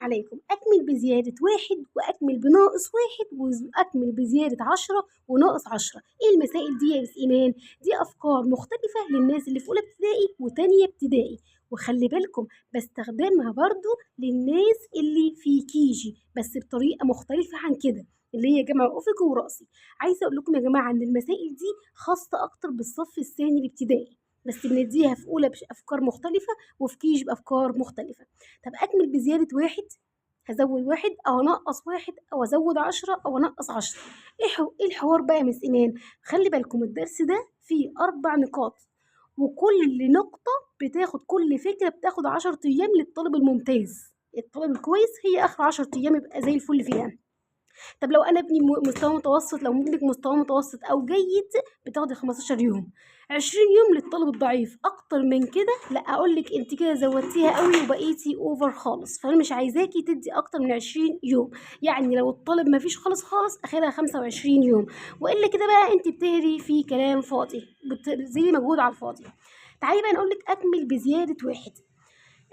عليكم. أكمل بزيادة 1 وأكمل بناقص 1 وأكمل بزيادة 10 وناقص 10. إيه المسائل دي يا مس إيمان؟ دي أفكار مختلفة للناس اللي في أولى ابتدائي وتانية ابتدائي، وخلي بالكم باستخدمها برضو للناس اللي في كيجي بس بطريقة مختلفة عن كده، اللي هي جمع أفقي ورأسي. عايزة أقول لكم يا جماعة إن المسائل دي خاصة أكتر بالصف الثاني الابتدائي، بس بنديها في أولى بأفكار مختلفة وفي كيجي بأفكار مختلفة. طب أكمل بزيادة 1 هازوّد 1 أو أنقّص 1 أو أزوّد 10 أو أنقّص 10. إيه الحوار بقى يا مس إيمان؟ خلّي بالكم الدرس ده فيه 4 نقاط، وكل نقطة كل فكرة بتاخد 10 أيام للطالب الممتاز، الطالب الكويس هي آخره 10 أيام يبقى زي الفل فيها. طب لو أنا ابني مستوى متوسط، لو ابنك مستواه متوسط أو جيد بتاخدي 15 يوم، 20 يوم للطالب الضعيف، أكتر من كده لأ، أقول لِك أنتِ كده زودتيها أوي وبقيتِ over خالص، فأنا مش عايزاكِ تدّي أكتر من 20 يوم، يعني لو الطالب ما فيش خالص آخرها 25 يوم، وإلا كده بقى أنتِ بتهري في كلام فاضي، بتبذلي مجهود على الفاضي. تعالي بقى نقول لِك أكمل بزيادة 1.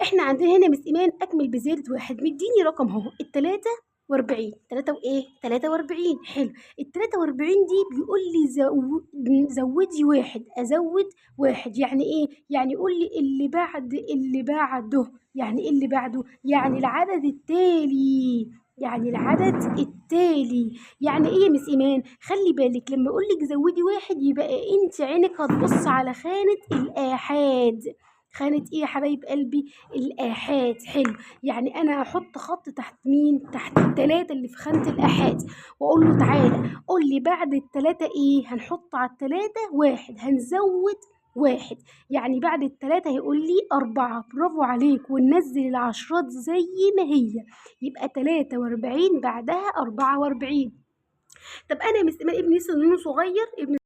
إحنا عندنا هنا مس إيمان أكمل بزيادة 1 مدّيني رقم أهو ال43 3 وإيه 43 حلو، ال43 دي بيقول لي زوّدي 1 أزوّد 1 يعني إيه؟ يعني قُل لي اللي بعده، يعني إيه اللي بعده؟ يعني العدد التالي، يعني العدد التالي، يعني إيه يا مس إيمان؟ خلّي بالِك لمّا أقول لِك زوّدي 1 يبقى أنتِ عينِك هتبُص على خانة الآحاد. خانة إيه يا حبايب قلبي؟ الآحاد، حلو، يعني أنا هاحط خط تحت مين؟ تحت ال3 اللي في خانة الآحاد، وأقول له تعالَ قُل لي بعد ال3 إيه؟ هنحط على ال3 1 هنزوّد 1 يعني بعد ال3 هيقول لي 4 برافو عليك، وننزّل العشرات زي ما هي، يبقى 43 بعدها 44. طب أنا يا مس إيمان ابني لسه سنّه صغير،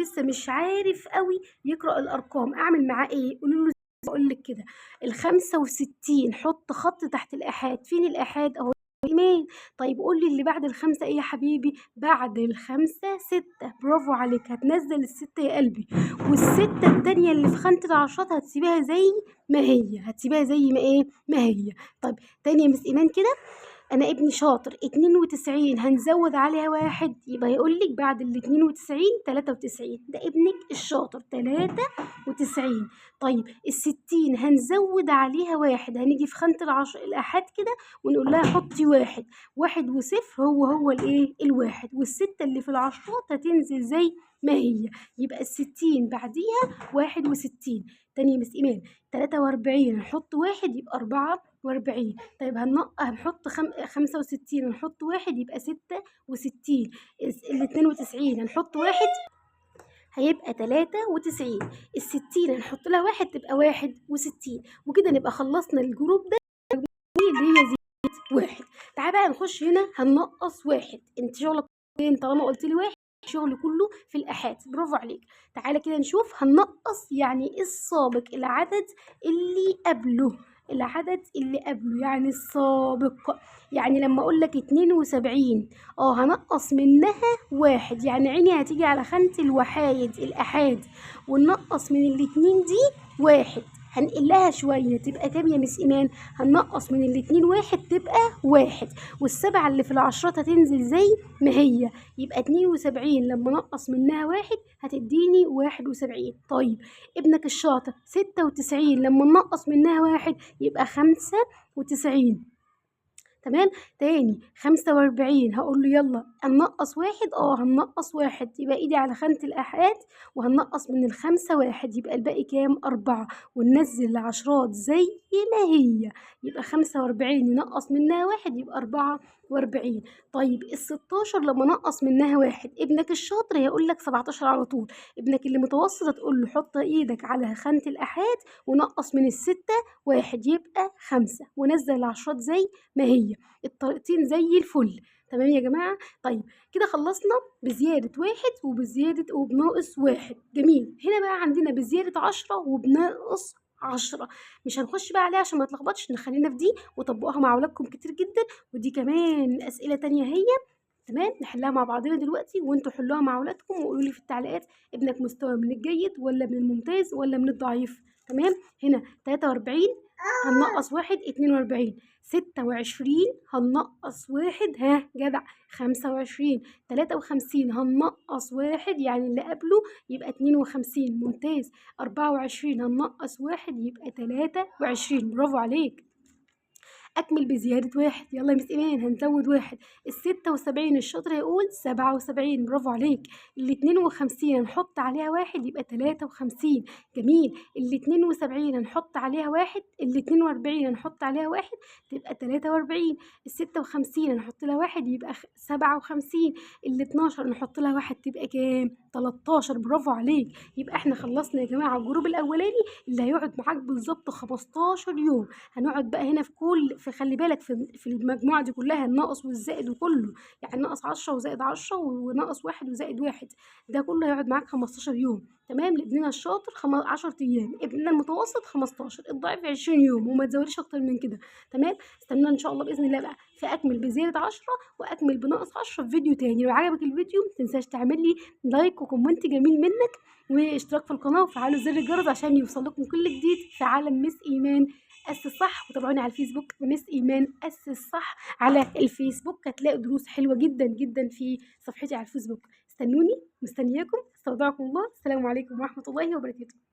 لسه مش عارف أوي يقرأ الأرقام، أعمل معاه إيه؟ قولوا له باقول لِك كده، ال65 حُط خط تحت الآحاد، فين الآحاد؟ أهو إيمان، طيب قُل لي اللي بعد ال5 إيه يا حبيبي؟ بعد ال5 6 برافو عليك، هتنزّل ال6 يا قلبي، وال6 التانية اللي في خانة العشرات هتسيبيها زي ما هي، هتسيبيها زي ما إيه؟ ما هي. طيب تاني يا مس إيمان كده، أنا ابني شاطر 92 هنزوّد عليها 1 يبقى هيقول لِك بعد ال92 93 ده ابنِك الشاطر 93. طيب ال60 هنزوّد عليها 1 هنيجي في خانة الآحاد كده ونقول لها حطّي 1، 1 و0 هو الإيه؟ ال1 وال6 اللي في العشرات هتنزل زي ما هي، يبقى ال60 بعديها 61. تاني يا مس إيمان 43 هنحط 1 يبقى 44. طيب هنحط 65 هنحط 1 يبقى 66. ال92 هنحط 1 هيبقى 93. ال60 هنحط لها 1 تبقى 61، وكده نبقى خلصنا الجروب ده اللي هي زيادة 1. تعالى بقى نخش هنا هننقّص 1، أنت شغلك فين طالما قُلت لي 1؟ شغلي كله في الآحاد، برافو عليك. تعالَ كده نشوف هننقّص يعني إيه السابق؟ العدد اللي قبله، العدد اللي قبله يعني السابق، يعني لمّا أقول لك 72 هانقّص منها 1 يعني عيني هتيجي على خانة الآحاد وننقّص من الاتنين دي 1 هنقلّها شوية تبقى كام يا مس إيمان؟ هننقّص من الاتنين 1 تبقى 1 وال7 اللي في العشرات هتنزل زي ما هي، يبقى 72 لمّا أنقّص منها 1 هتدّيني 71. طيب ابنك الشاطر 96 لمّا ننقّص منها 1 يبقى 95. تمام، تاني 45 هاقول له يالّا هننقّص 1 هننقّص 1 يبقى إيدي على خانة الآحاد وهننقّص من ال5 1 يبقى الباقي كام؟ 4 وننزّل العشرات زي ما هي، يبقى 45 ننقّص منها 1 يبقى 44. طيب ال16 لمّا أنقّص منها 1 ابنك الشاطر هيقول لك 17 على طول، ابنك اللي متوسط هتقول له حُط إيدك على خانة الآحاد ونقّص من ال6 1 يبقى 5 ونزّل العشرات زي ما هي، الطريقتين زي الفل. تمام يا جماعة؟ طيب كده خلّصنا بزيادة 1 وبناقص 1 جميل، هنا بقى عندنا بزيادة 10 وبناقص 10 مش هنخش بقى عليها عشان ما نتلخبطش، نخلّينا في دي وطبّقوها مع ولادكم كتير جدًا، ودي كمان أسئلة تانية هي تمام، نحلّها مع بعضنا دلوقتي وأنتم حلّوها مع ولادكم وقولوا لي في التعليقات ابنك مستواه من الجيد والّا من الممتاز والّا من الضعيف، تمام؟ هنا 43 هننقّص 1 42، 26 هننقص واحد، ها جدع، 25. 53 هننقص واحد يعني اللي قبله يبقى 52، ممتاز. 24 هننقص واحد يبقى 23، برافو عليك. أكمل بزيادة واحد، يلا يا مس إيمان هنزود واحد. 76 الشاطر هيقول 77، برافو عليك. 52 هنحط عليها واحد يبقى 53، جميل. 72 هنحط عليها واحد، 42 هنحط عليها واحد تبقى 43. 56 هنحط لها واحد يبقى 57. 12 نحط لها واحد تبقى كام؟ 13، برافو عليك. يبقى احنا خلصنا يا جماعة الجروب الأولاني اللي هيقعد معاك بالظبط 15 يوم. هنقعد بقى هنا خلي بالك في المجموعة دي كلها الناقص والزائد وكله، يعني ناقص 10 وزائد 10 وناقص واحد وزائد واحد، ده كله هيقعد معاك 15 يوم. تمام. لابننا الشاطر 10 ايام، ابننا المتوسط 15، الضعيف 20 يوم، وما تزوديش اكتر من كده. تمام. استنونا ان شاء الله باذن الله بقى في اكمل بزياده 10 واكمل بناقص 10 في فيديو تاني. لو عجبك الفيديو متنساش تعمل لي لايك وكومنت جميل منك، واشتراك في القناه وفعلوا زر الجرس عشان يوصلكم كل جديد في عالم مس ايمان أسس صح. وتابعوني على الفيسبوك مس إيمان أسس صح على الفيسبوك، هتلاقوا دروس حلوة جدا جدا في صفحتي على الفيسبوك. استنوني، مستنياكم، استودعكم الله، السلام عليكم ورحمة الله وبركاته.